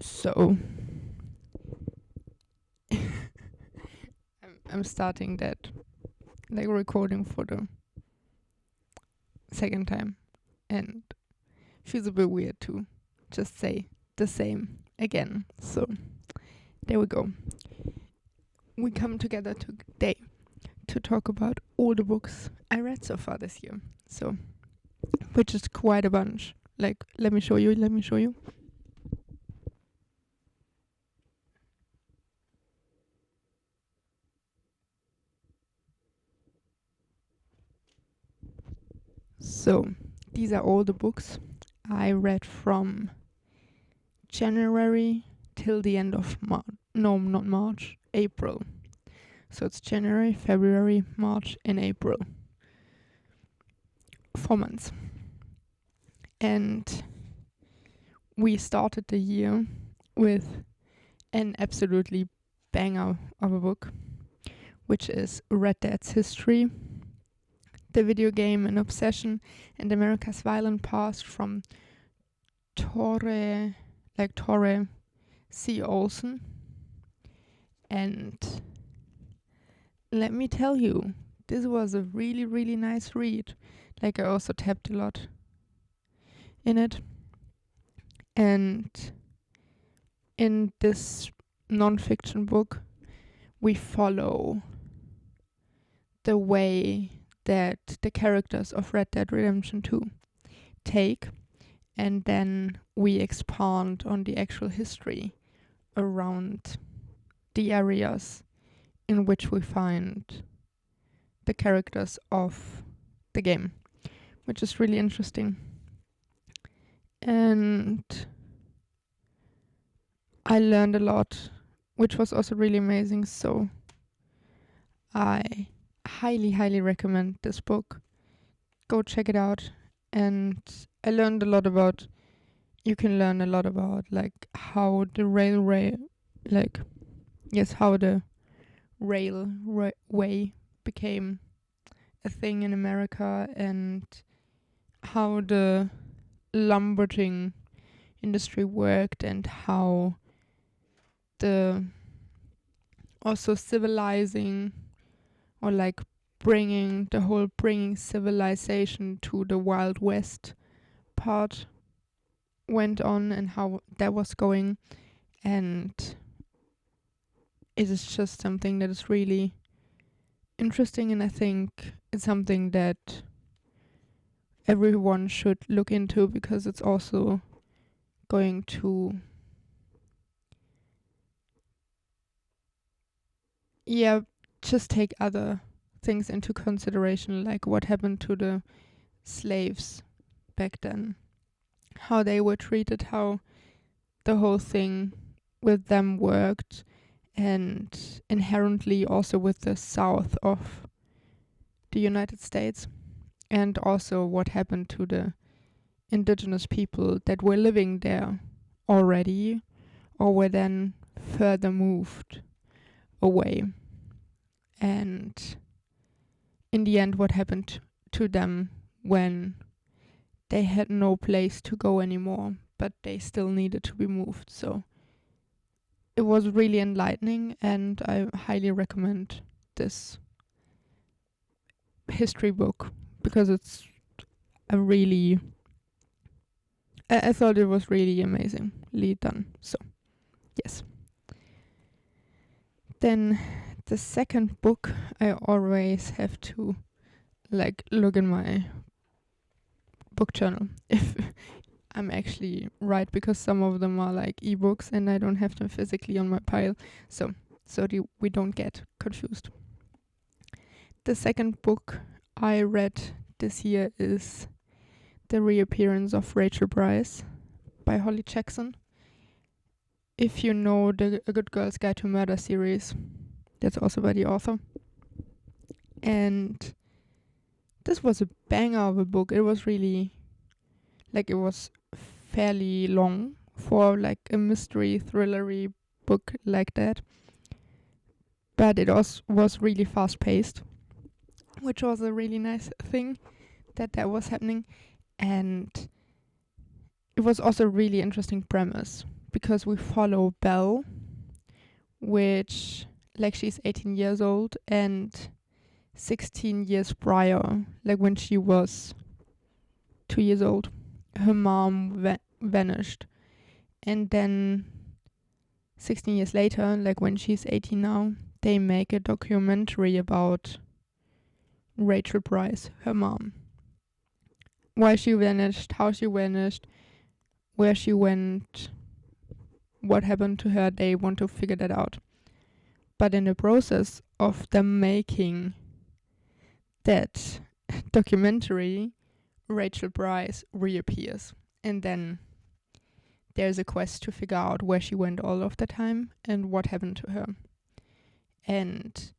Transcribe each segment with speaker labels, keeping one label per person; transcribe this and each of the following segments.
Speaker 1: So I'm starting that like recording for the second time, and feels a bit weird to just say the same again. So there we go. We come together today to talk about all the books I read so far this year. So, which is quite a bunch. Like, let me show you. So, these are all the books I read from January till the end of March. No, not March, April. So it's January, February, March, and April. 4 months. And we started the year with an absolutely banger of a book, which is Red Dead's History, the video game An Obsession, and America's Violent Past from Tore C. Olsson. And let me tell you, this was a really, really nice read. Like, I also tapped a lot in it. And in this non-fiction book, we follow the way that the characters of Red Dead Redemption 2 take, and then we expand on the actual history around the areas in which we find the characters of the game, which is really interesting. And I learned a lot, which was also really amazing. So I highly recommend this book. Go check it out. And I learned a lot about, you can learn a lot about like how the railway became a thing in America, and how the lumberjacking industry worked, and how the also civilizing, or like bringing civilization to the Wild West part went on, and how that was going. And it is just something that is really interesting, and I think it's something that everyone should look into, because it's also going to just take other things into consideration, like what happened to the slaves back then, how they were treated, how the whole thing with them worked, and inherently also with the south of the United States, and also what happened to the indigenous people that were living there already, or were then further moved away. And in the end, what happened to them when they had no place to go anymore, but they still needed to be moved. So it was really enlightening, and I highly recommend this history book, because it's a really, I thought it was really amazingly done. So yes. Then the second book, I always have to like look in my book journal if I'm actually right, because some of them are like ebooks and I don't have them physically on my pile, so we don't get confused. The second book I read this year is The Reappearance of Rachel Bryce by Holly Jackson. If you know the A Good Girl's Guide to Murder series, that's also by the author. And this was a banger of a book. It was really, like, it was fairly long for like a mystery thrillery book like that. But it was really fast paced, which was a really nice thing that was happening. And it was also a really interesting premise, because we follow Belle, which, like, she's 18 years old, and 16 years prior, like when she was 2 years old, her mom vanished. And then 16 years later, like when she's 18 now, they make a documentary about Rachel Price, her mom. Why she vanished, how she vanished, where she went, what happened to her. They want to figure that out. But in the process of them making that documentary, Rachel Price reappears. And then there's a quest to figure out where she went all of the time and what happened to her. And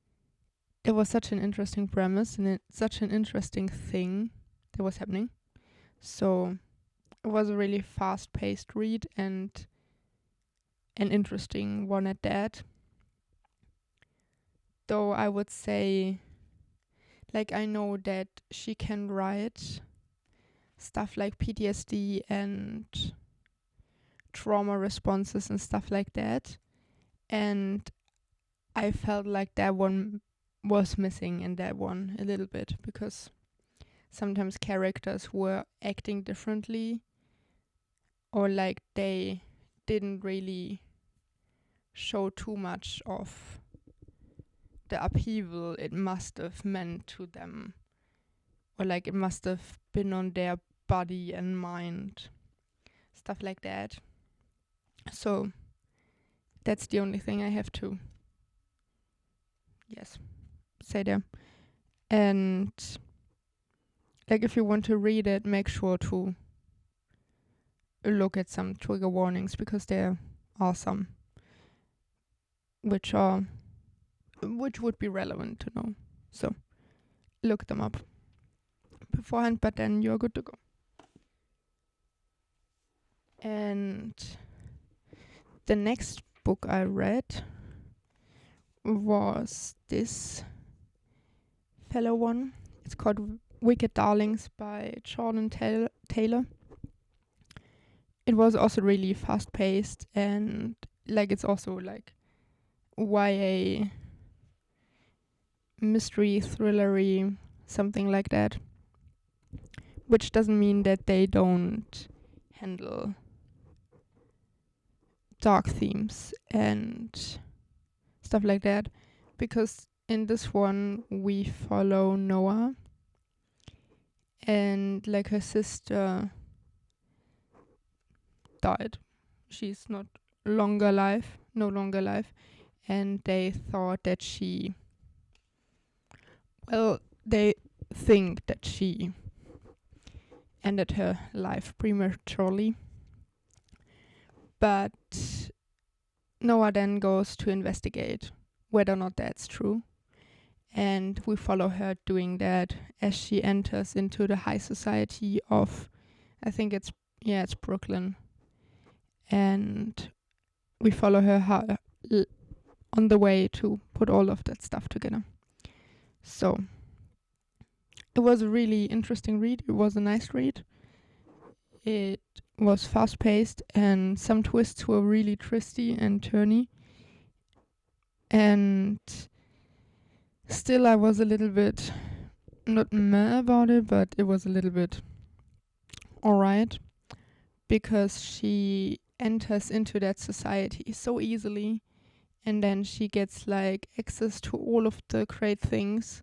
Speaker 1: it was such an interesting premise and such an interesting thing that was happening. So it was a really fast-paced read and an interesting one at that. Though I would say, like, I know that she can write stuff like PTSD and trauma responses and stuff like that. And I felt like that one was missing in that one a little bit, because sometimes characters were acting differently, or like they didn't really show too much of the upheaval it must have meant to them, or like it must have been on their body and mind, stuff like that. So that's the only thing I have to say there. And like, if you want to read it, make sure to look at some trigger warnings, because there are some which would be relevant to know. So look them up beforehand, but then you're good to go. And the next book I read was this fellow one. It's called Wicked Darlings by Jordyn Taylor. It was also really fast-paced, and like it's also like YA mystery thrillery, something like that, which doesn't mean that they don't handle dark themes and stuff like that, because in this one we follow Noah, and like her sister died. She's no longer alive, and they thought that they think that she ended her life prematurely. But Noah then goes to investigate whether or not that's true. And we follow her doing that as she enters into the high society of, I think it's Brooklyn. And we follow her on the way to put all of that stuff together. So it was a really interesting read. It was a nice read. It was fast-paced, and some twists were really twisty and turny. And still I was a little bit, not mad about it, but it was a little bit alright, because she enters into that society so easily, and then she gets like access to all of the great things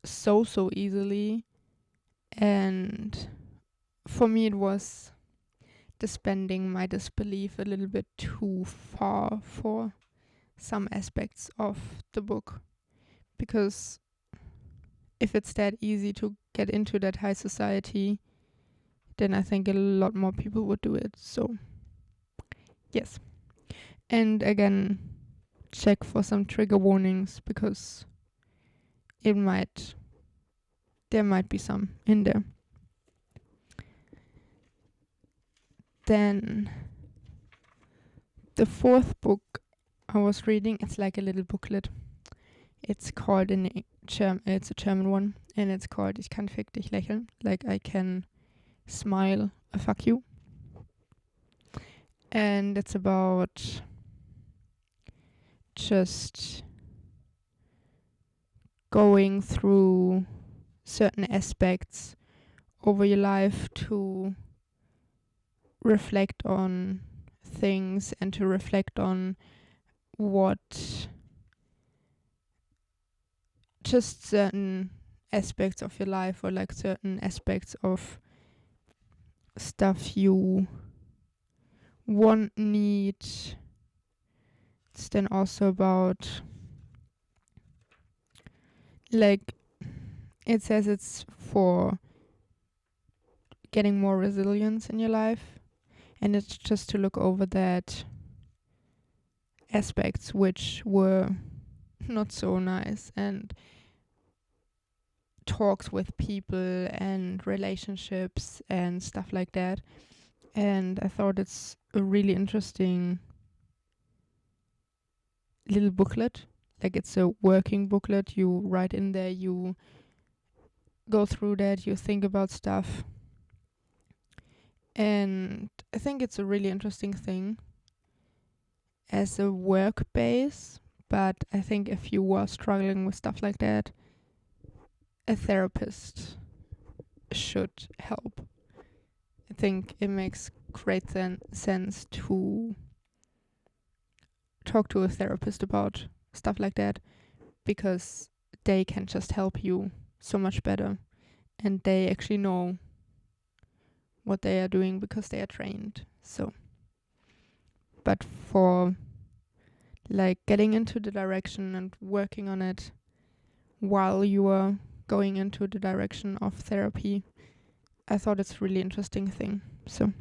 Speaker 1: so easily. And for me it was suspending my disbelief a little bit too far for some aspects of the book, because if it's that easy to get into that high society, then I think a lot more people would do it. So yes, and again, check for some trigger warnings, because there might be some in there. Then the fourth book I was reading, it's like a little booklet. It's called it's a German one, and it's called Ich kann Fick Dich, lächeln, like I can smile a fuck you. And it's about just going through certain aspects over your life to reflect on things and to reflect on what just certain aspects of your life or like certain aspects of stuff you want, need. It's then also about like it says it's for getting more resilience in your life, and it's just to look over that aspects which were not so nice, and talks with people and relationships and stuff like that. And I thought it's a really interesting little booklet. Like it's a working booklet. You write in there, you go through that, you think about stuff. And I think it's a really interesting thing as a work base. But I think if you were struggling with stuff like that, a therapist should help. I think it makes great sense to talk to a therapist about stuff like that, because they can just help you so much better, and they actually know what they are doing because they are trained. So, but for like getting into the direction and working on it while you are going into the direction of therapy, I thought it's a really interesting thing. So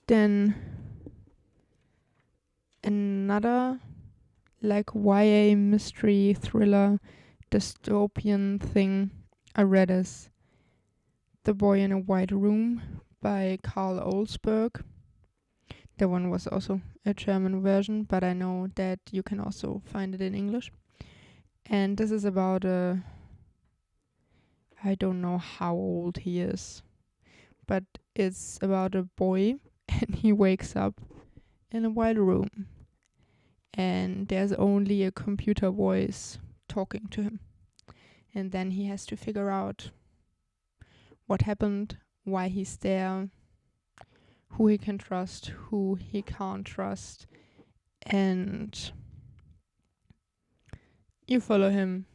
Speaker 1: then another like YA mystery thriller dystopian thing I read is The Boy in a White Room by Karl Olsberg. That one was also a German version, but I know that you can also find it in English. And this is about I don't know how old he is, but it's about a boy and he wakes up in a white room and there's only a computer voice talking to him. And then he has to figure out what happened, why he's there, who he can trust, who he can't trust, and you follow him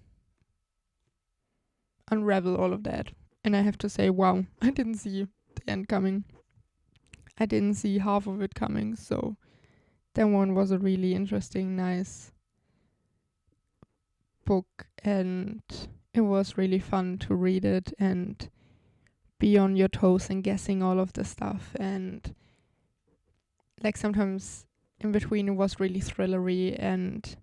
Speaker 1: unravel all of that. And I have to say, wow, I didn't see the end coming. I didn't see half of it coming, so that one was a really interesting, nice book, and it was really fun to read it and be on your toes and guessing all of the stuff. And like sometimes in between it was really thrillery and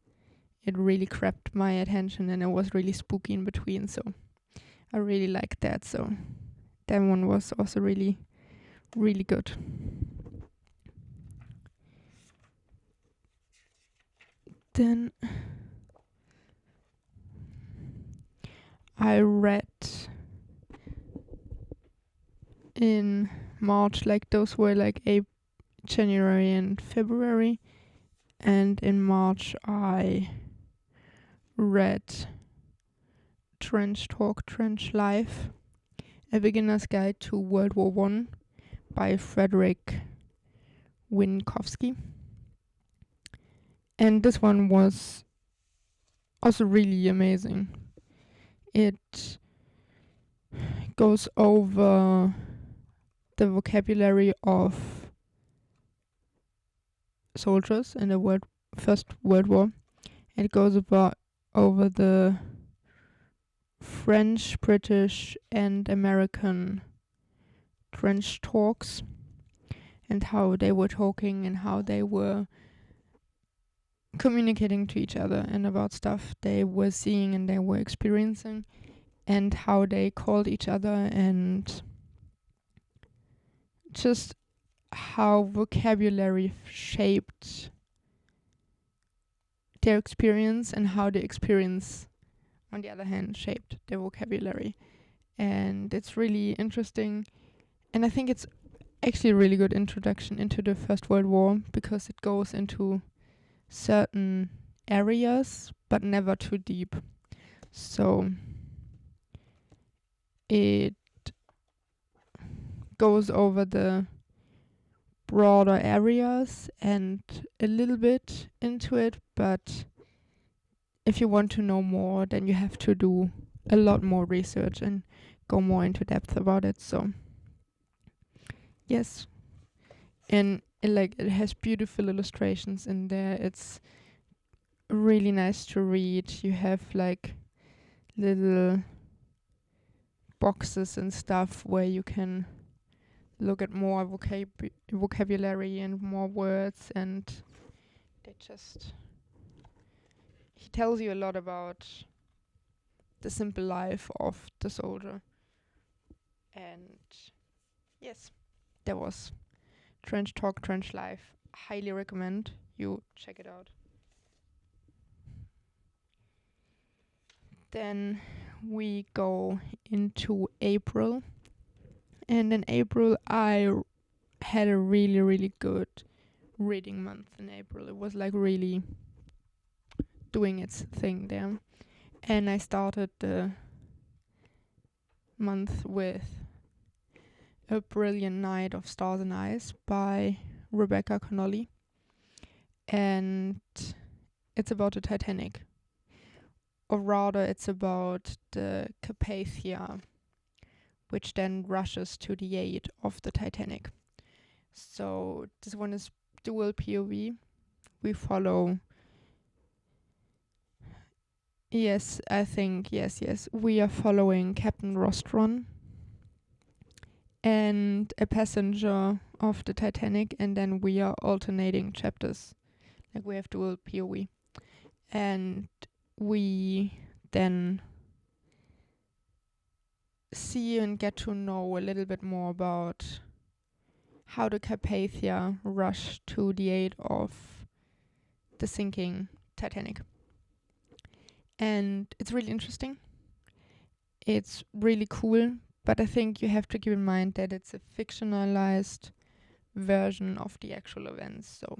Speaker 1: it really grabbed my attention, and it was really spooky in between, so I really liked that. So that one was also really, really good. Then I read in March, like those were like January and February, and in March I read Trench Talk, Trench Life, A Beginner's Guide to World War I by Frederic Winkowski. And this one was also really amazing. It goes over the vocabulary of soldiers in the First World War. It goes over the French, British and American trench talks and how they were talking and how they were communicating to each other and about stuff they were seeing and they were experiencing, and how they called each other, and just how vocabulary shaped their experience and how the experience on the other hand shaped their vocabulary. And it's really interesting, and I think it's actually a really good introduction into the First World War, because it goes into certain areas but never too deep. So it goes over the broader areas and a little bit into it, but if you want to know more, then you have to do a lot more research and go more into depth about it. So yes, and it has beautiful illustrations in there. It's really nice to read. You have like little boxes and stuff where you can look at more vocabulary and more words, and he tells you a lot about the simple life of the soldier. And yes, that was Trench Talk, Trench Life. Highly recommend you check it out. Then we go into April. And in April, I had a really, really good reading month in April. It was like really doing its thing there. And I started the month with A Brilliant Night of Stars and Ice by Rebecca Connolly. And it's about the Titanic. Or rather, it's about the Carpathia, which then rushes to the aid of the Titanic. So this one is dual POV. We follow... Yes, I think, yes. We are following Captain Rostron and a passenger of the Titanic, and then we are alternating chapters. Like we have dual POV. And we then see and get to know a little bit more about how the Carpathia rushed to the aid of the sinking Titanic. And it's really interesting. It's really cool, but I think you have to keep in mind that it's a fictionalized version of the actual events, so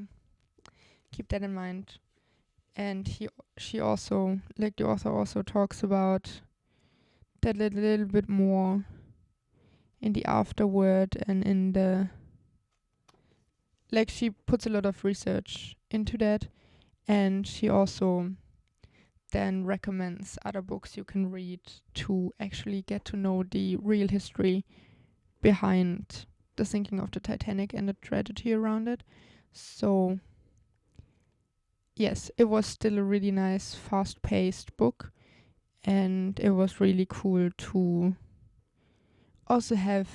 Speaker 1: keep that in mind. And the author also talks about that a little bit more in the afterword, and in the she puts a lot of research into that, and she also then recommends other books you can read to actually get to know the real history behind the sinking of the Titanic and the tragedy around it. So yes, it was still a really nice, fast-paced book, and it was really cool to also have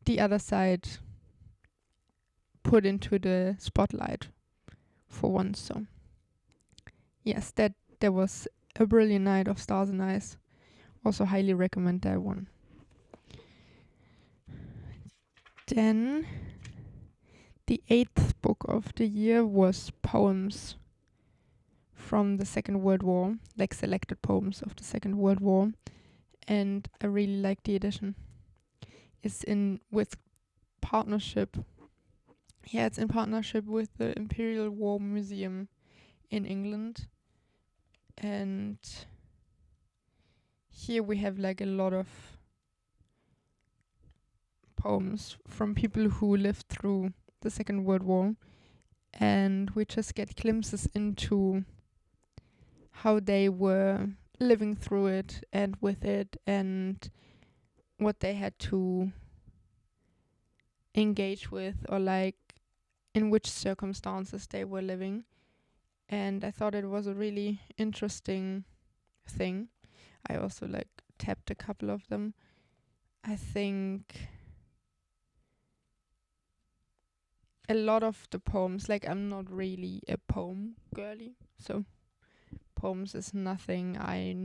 Speaker 1: the other side put into the spotlight for once. So yes, that was A Brilliant Night of Stars and Ice. Also highly recommend that one. Then the 8th book of the year was poems from the Second World War, like selected poems of the Second World War, and I really like the edition. It's in partnership with the Imperial War Museum in England, and here we have like a lot of poems from people who lived through the Second World War, and we just get glimpses into how they were living through it and with it, and what they had to engage with, or like in which circumstances they were living. And I thought it was a really interesting thing. I also tapped a couple of them. I think a lot of the poems, I'm not really a poem girly, so poems is nothing I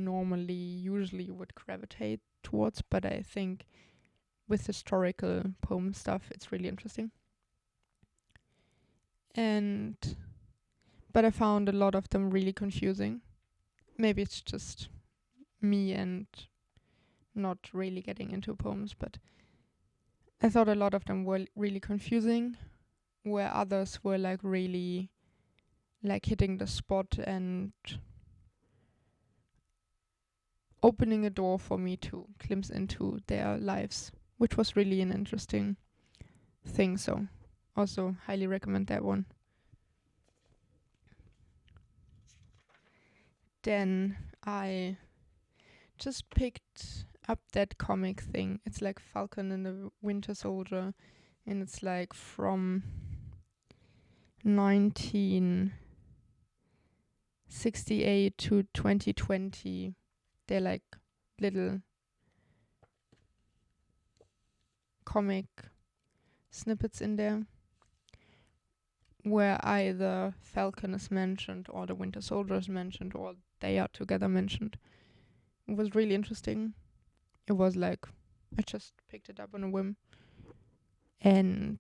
Speaker 1: usually would gravitate towards, but I think with historical poem stuff, it's really interesting. But I found a lot of them really confusing. Maybe it's just me and not really getting into poems, but I thought a lot of them were really confusing, where others were like really like hitting the spot and opening a door for me to glimpse into their lives, which was really an interesting thing. So also highly recommend that one. Then I just picked up that comic thing. It's like Falcon and the Winter Soldier, and it's like from 1968 to 2020. They're like little comic snippets in there where either Falcon is mentioned or the Winter Soldier is mentioned or they are together mentioned. It was really interesting. It was like, I just picked it up on a whim. And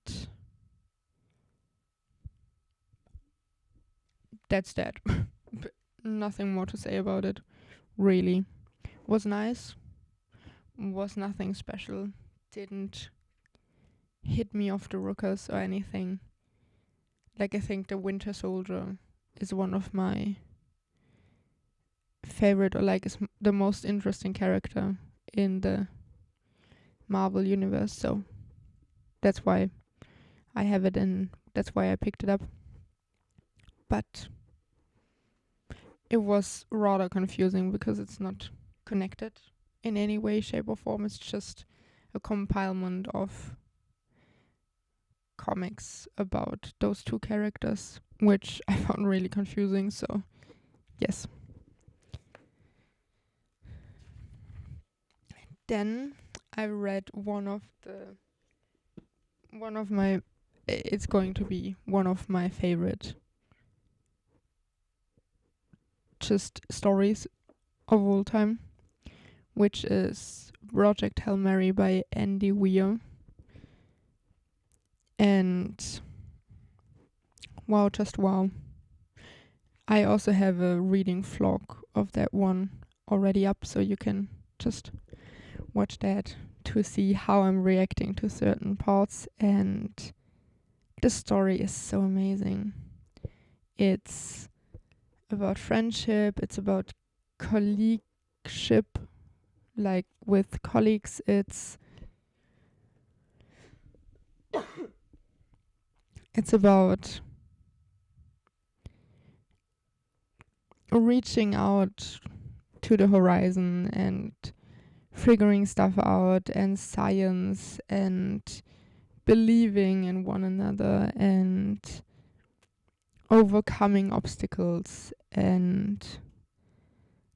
Speaker 1: that's that. Nothing more to say about it, really. Was nice. Was nothing special. Didn't hit me off the rookers or anything. Like, I think the Winter Soldier is one of my favorite, or like is the most interesting character in the Marvel universe, so that's why I have it and that's why I picked it up. But it was rather confusing because it's not connected in any way, shape or form. It's just a compilement of comics about those two characters, which I found really confusing, so yes. Then I read it's going to be one of my favorite just stories of all time, which is Project Hail Mary by Andy Weir. And wow, just wow. I also have a reading vlog of that one already up, so you can just watch that to see how I'm reacting to certain parts. And the story is so amazing. It's about friendship, it's about colleagueship, like with colleagues. It's about reaching out to the horizon and figuring stuff out, and science, and believing in one another, and overcoming obstacles. And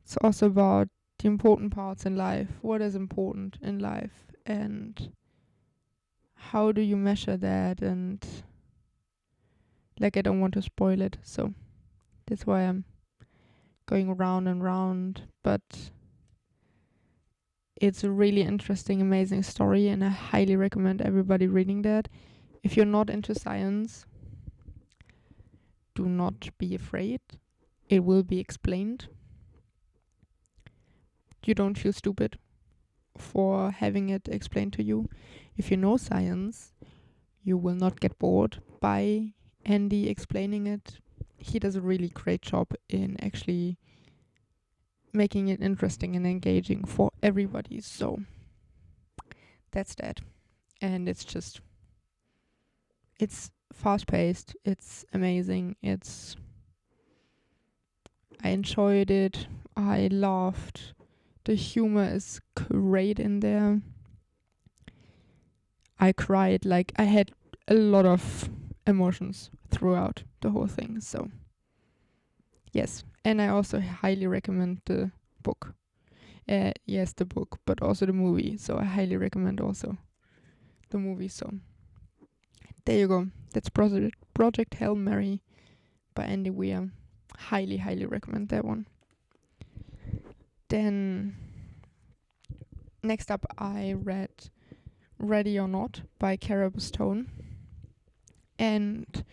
Speaker 1: it's also about the important parts in life, what is important in life, and how do you measure that. And like, I don't want to spoil it, so that's why I'm going round and round, but it's a really interesting, amazing story, and I highly recommend everybody reading that. If you're not into science, do not be afraid. It will be explained. You don't feel stupid for having it explained to you. If you know science, you will not get bored by Andy explaining it. He does a really great job in actually making it interesting and engaging for everybody. So that's that. And it's fast paced, it's amazing, I enjoyed it, I laughed, the humor is great in there. I cried, like I had a lot of emotions throughout the whole thing, so yes. And I also highly recommend the book. Yes, the book, but also the movie. So I highly recommend also the movie. So there you go. That's Project Hail Mary by Andy Weir. Highly, highly recommend that one. Then next up, I read Ready or Not by Cara Bastone. And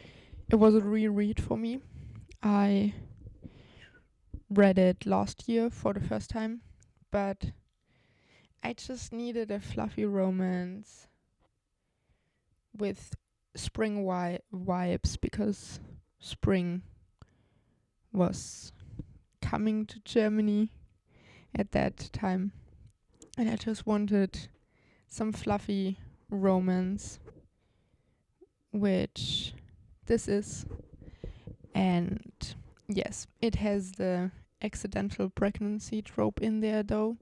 Speaker 1: it was a reread for me. I read it last year for the first time, but I just needed a fluffy romance with spring vibes, because spring was coming to Germany at that time, and I just wanted some fluffy romance, which this is. And yes, it has the accidental pregnancy trope in there though,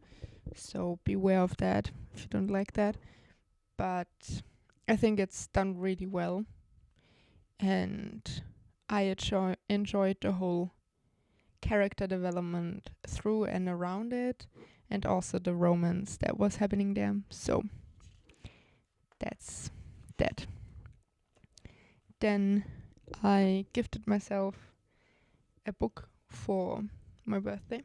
Speaker 1: so beware of that if you don't like that. But I think it's done really well, and I enjoyed the whole character development through and around it, and also the romance that was happening there. So that's that. Then I gifted myself a book for my birthday.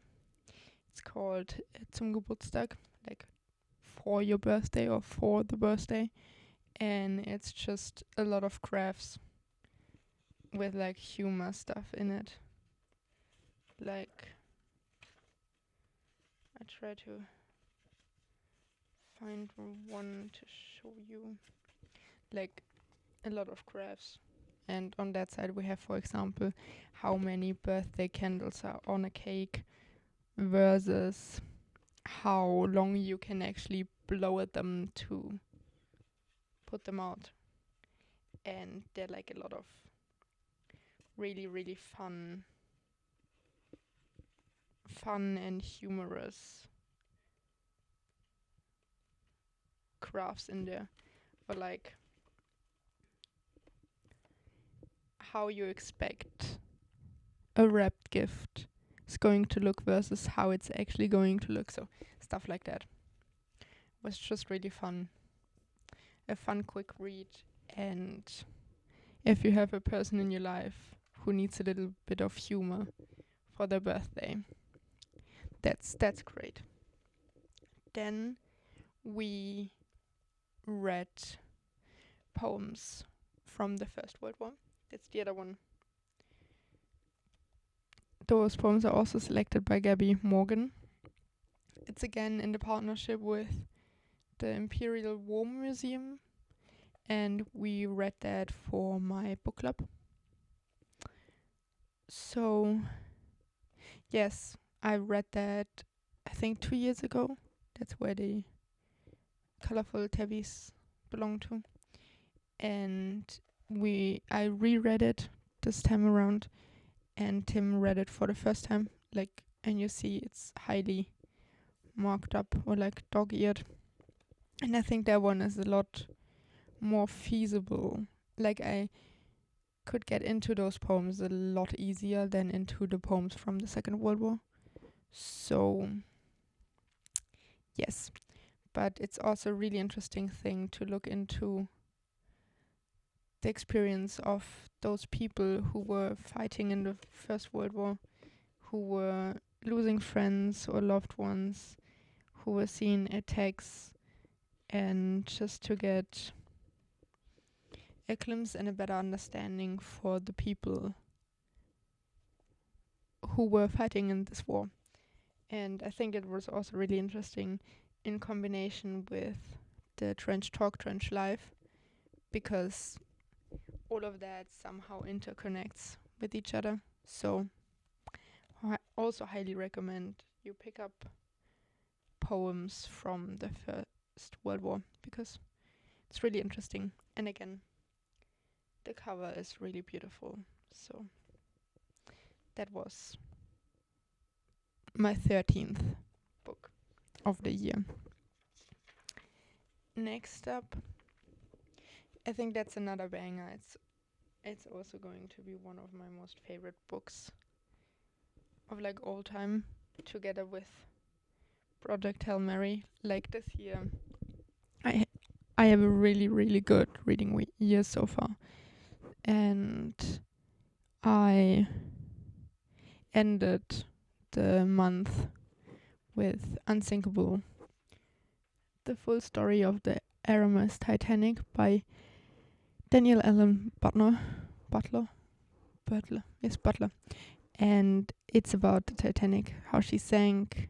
Speaker 1: It's called Zum Geburtstag, like for your birthday or for the birthday. And it's just a lot of crafts with like humor stuff in it. Like, I try to find one to show you. Like, a lot of crafts. And on that side we have, for example, how many birthday candles are on a cake versus how long you can actually blow at them to put them out. And they're like a lot of really, really fun and humorous crafts in there. Or like how you expect a wrapped gift is going to look versus how it's actually going to look. So stuff like that was just really fun. A fun quick read, and if you have a person in your life who needs a little bit of humor for their birthday, that's great. Then we read poems from the First World War. That's the other one. Those poems are also selected by Gaby Morgan. It's again in the partnership with the Imperial War Museum, and we read that for my book club. So yes, I read that I think 2 years ago. That's where the colorful tabbies belong to. And I reread it this time around, and Tim read it for the first time. Like, and you see it's highly marked up or like dog-eared. And I think that one is a lot more feasible. Like, I could get into those poems a lot easier than into the poems from the Second World War. So yes, but it's also a really interesting thing to look into the experience of those people who were fighting in the First World War, who were losing friends or loved ones, who were seeing attacks, and just to get a glimpse and a better understanding for the people who were fighting in this war. And I think it was also really interesting in combination with the Trench Talk, Trench Live, because all of that somehow interconnects with each other. So I also highly recommend you pick up poems from the First World War, because it's really interesting. And again, the cover is really beautiful. So that was my 13th book of the year. Next up, I think that's another banger. It's also going to be one of my most favorite books of like all time, together with Project Hail Mary. Like this year, I have a really, really good reading year so far, and I ended the month with Unsinkable, the full story of the RMS Titanic by Daniel Allen Butler. Yes, Butler. And it's about the Titanic, how she sank,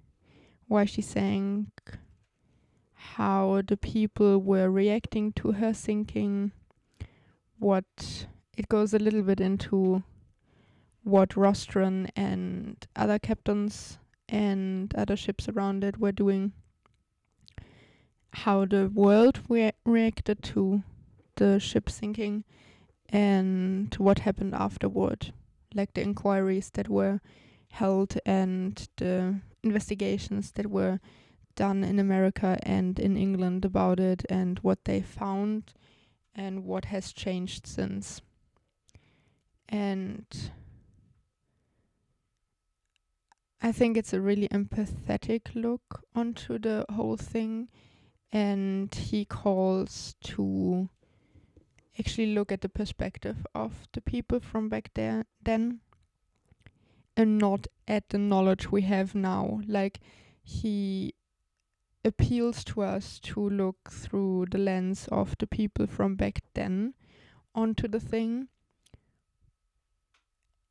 Speaker 1: why she sank, how the people were reacting to her sinking, what it goes a little bit into what Rostron and other captains and other ships around it were doing, how the world reacted to the ship sinking, and what happened afterward, like the inquiries that were held and the investigations that were done in America and in England about it, and what they found and what has changed since. And I think it's a really empathetic look onto the whole thing, and he calls to actually look at the perspective of the people from back there then, and not at the knowledge we have now. Like, he appeals to us to look through the lens of the people from back then onto the thing,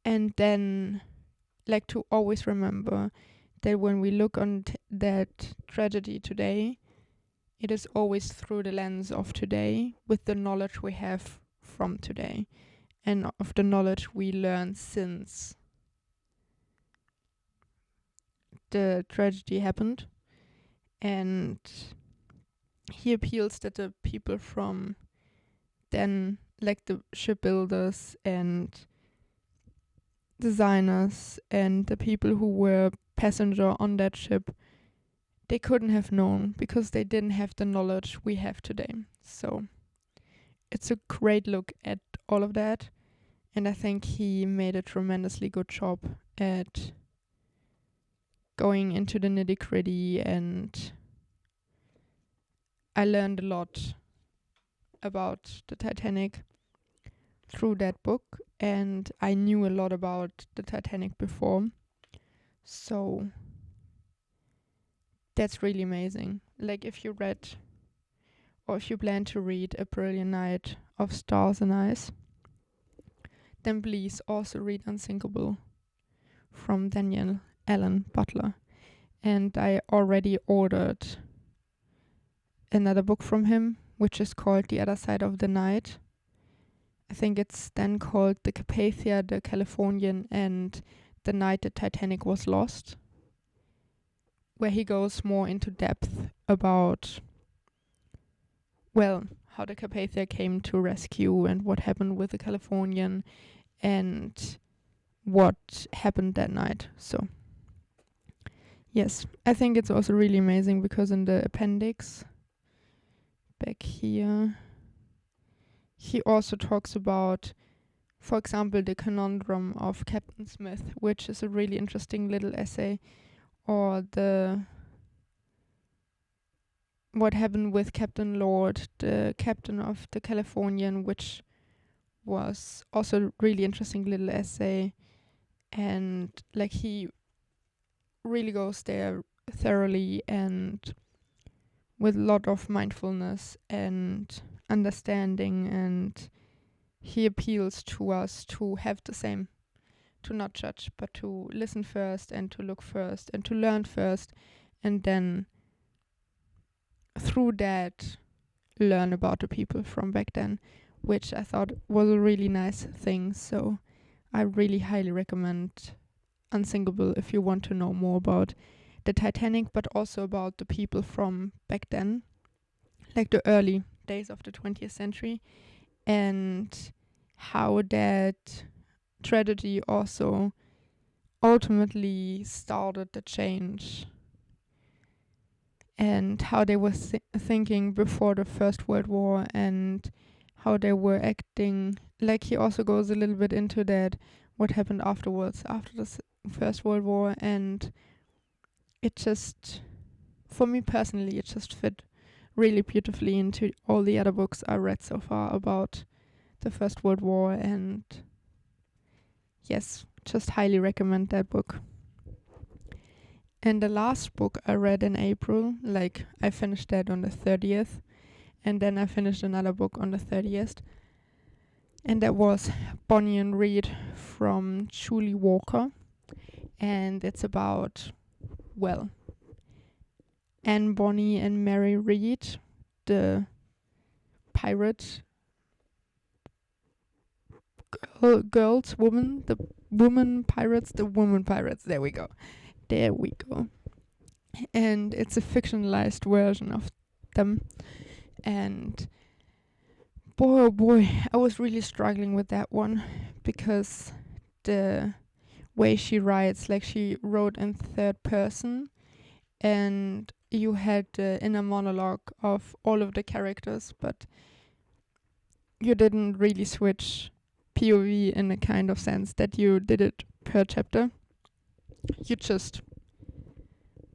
Speaker 1: and then like to always remember that when we look on that tragedy today, it is always through the lens of today, with the knowledge we have from today and of the knowledge we learned since the tragedy happened. And he appeals that the people from then, like the shipbuilders and designers and the people who were passenger on that ship, they couldn't have known because they didn't have the knowledge we have today. So it's a great look at all of that, and I think he made a tremendously good job at going into the nitty-gritty, and I learned a lot about the Titanic through that book, and I knew a lot about the Titanic before, so that's really amazing. Like, if you read or if you plan to read A Brilliant Night of Stars and Ice, then please also read Unsinkable from Daniel Allen Butler. And I already ordered another book from him, which is called The Other Side of the Night. I think it's then called The Carpathia, the Californian, and the Night the Titanic Was Lost, where he goes more into depth about, well, how the Carpathia came to rescue and what happened with the Californian and what happened that night. So yes, I think it's also really amazing because in the appendix back here, he also talks about, for example, the conundrum of Captain Smith, which is a really interesting little essay, or what happened with Captain Lord, the captain of the Californian, which was also a really interesting little essay. And like, he really goes there thoroughly and with a lot of mindfulness and understanding, and he appeals to us to have the same, to not judge, but to listen first and to look first and to learn first, and then through that learn about the people from back then, which I thought was a really nice thing. So I really highly recommend Unsinkable if you want to know more about the Titanic, but also about the people from back then, like the early days of the 20th century, and how that tragedy also ultimately started the change, and how they were thinking before the First World War and how they were acting. Like, he also goes a little bit into that, what happened afterwards, after the First World War, and it just, for me personally, it just fit really beautifully into all the other books I read so far about the First World War, and yes, just highly recommend that book. And the last book I read in April, like, I finished that on the 30th, and then I finished another book on the 30th, and that was Bonny Read from Julie Walker, and it's about, well, Anne Bonny and Mary Read, the pirate the woman pirates, there we go. And it's a fictionalized version of them. And boy, oh boy, I was really struggling with that one because the way she writes, like she wrote in third person, and you had the inner monologue of all of the characters, but you didn't really switch POV in a kind of sense that you did it per chapter. You just,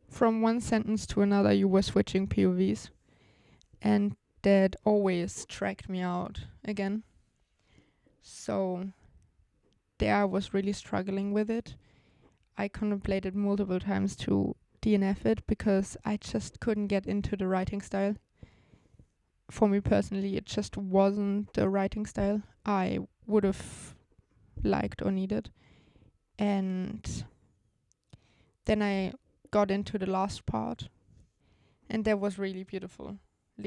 Speaker 1: from one sentence to another, you were switching POVs. And that always tracked me out again. So there I was really struggling with it. I contemplated multiple times to DNF it because I just couldn't get into the writing style. For me personally, it just wasn't the writing style I would have liked or needed. And then I got into the last part, and that was really beautifully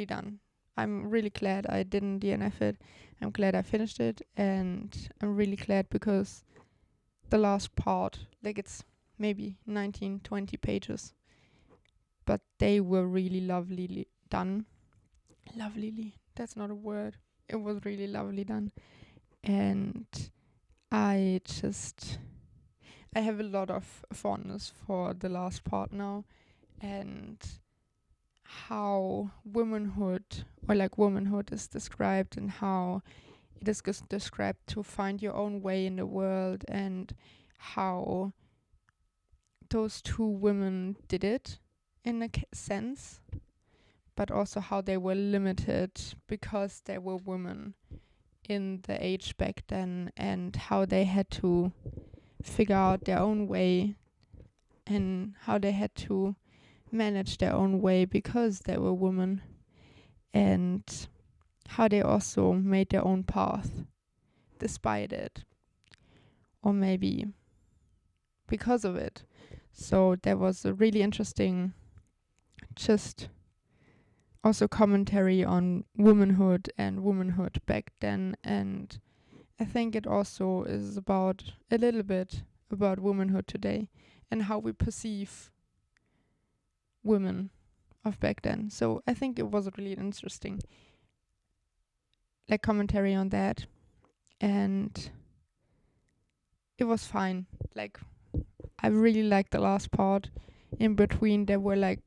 Speaker 1: done. I'm really glad I didn't DNF it. I'm glad I finished it, and I'm really glad because the last part, like it's maybe 19, 20 pages, but they were really lovely done. Lovelily, that's not a word. It was really lovely done. And I have a lot of fondness for the last part now, and how womanhood is described, and how it is described to find your own way in the world, and how those two women did it in a sense, but also how they were limited because they were women in the age back then, and how they had to figure out their own way, and how they had to manage their own way because they were women, and how they also made their own path despite it, or maybe because of it. So there was a really interesting just also commentary on womanhood and womanhood back then, and I think it also is about a little bit about womanhood today and how we perceive women of back then. So I think it was really interesting, like, commentary on that, and it was fine. Like, I really liked the last part. In between there were like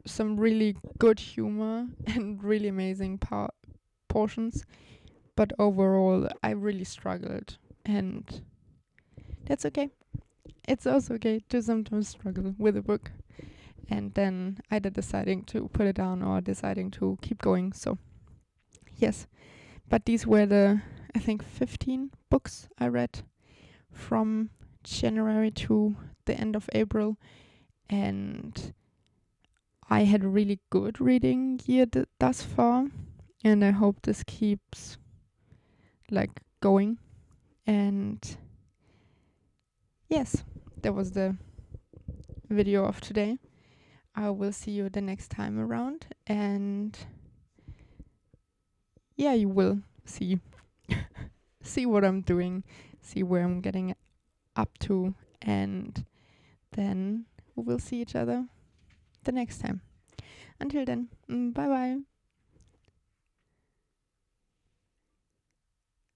Speaker 1: some really good humor and really amazing portions, but overall I really struggled, and that's okay. It's also okay to sometimes struggle with a book and then either deciding to put it down or deciding to keep going. So yes, but these were the, I think, 15 books I read from January to the end of April, and I had a really good reading year thus far, and I hope this keeps like going. And yes, that was the video of today. I will see you the next time around, and yeah, you will see see what I'm doing, see where I'm getting up to, and then we will see each other the next time. Until then, bye bye.